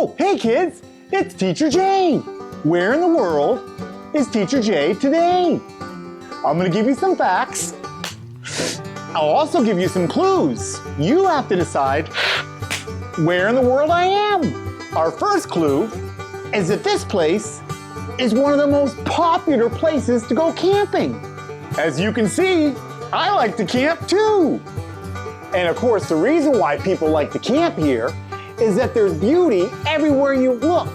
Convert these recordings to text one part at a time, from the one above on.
Oh, hey kids, it's Teacher Jay. Where in the world is Teacher Jay today? I'm gonna give you some facts. I'll also give you some clues. You have to decide where in the world I am. Our first clue is that this place is one of the most popular places to go camping. As you can see, I like to camp too. And of course, the reason why people like to camp here is that there's beauty everywhere you look.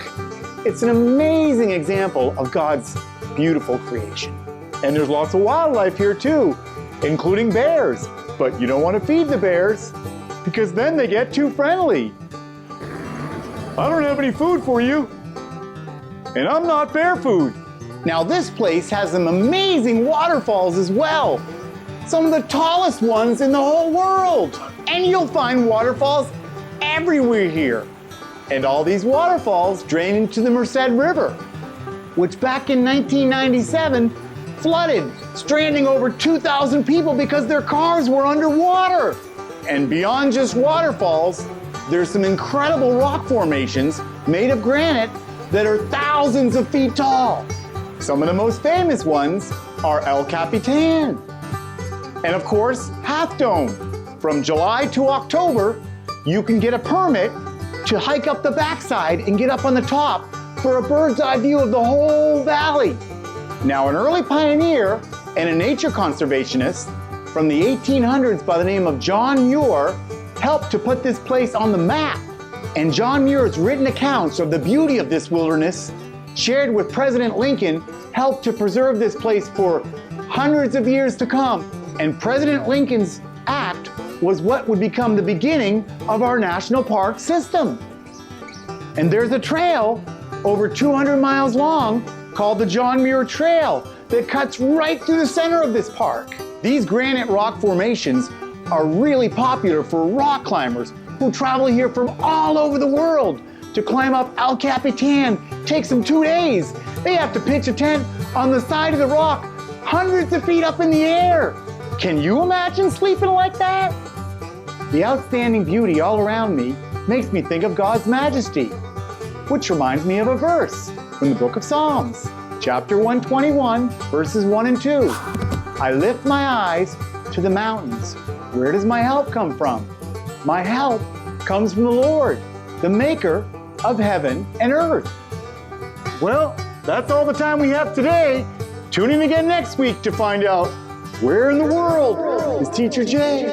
It's an amazing example of God's beautiful creation. And there's lots of wildlife here too, including bears. But you don't want to feed the bears because then they get too friendly. I don't have any food for you. And I'm not bear food. Now this place has some amazing waterfalls as well. Some of the tallest ones in the whole world. And you'll find waterfalls everywhere here. And all these waterfalls drain into the Merced River, which back in 1997 flooded, stranding over 2,000 people because their cars were underwater. And beyond just waterfalls, there's some incredible rock formations made of granite that are thousands of feet tall. Some of the most famous ones are El Capitan. And of course, Half Dome. From July to October, you can get a permit to hike up the backside and get up on the top for a bird's eye view of the whole valley. Now, an early pioneer and a nature conservationist from the 1800s by the name of John Muir helped to put this place on the map. And John Muir's written accounts of the beauty of this wilderness, shared with President Lincoln, helped to preserve this place for hundreds of years to come. And President Lincoln's act was what would become the beginning of our national park system. And there's a trail over 200 miles long called the John Muir Trail that cuts right through the center of this park. These granite rock formations are really popular for rock climbers who travel here from all over the world to climb up El Capitan. Takes them 2 days. They have to pitch a tent on the side of the rock, hundreds of feet up in the air. Can you imagine sleeping like that? The outstanding beauty all around me makes me think of God's majesty, which reminds me of a verse from the book of Psalms, chapter 121, verses 1 and 2. I lift my eyes to the mountains. Where does my help come from? My help comes from the Lord, the maker of heaven and earth. Well, that's all the time we have today. Tune in again next week to find out where in the world is Teacher Jay.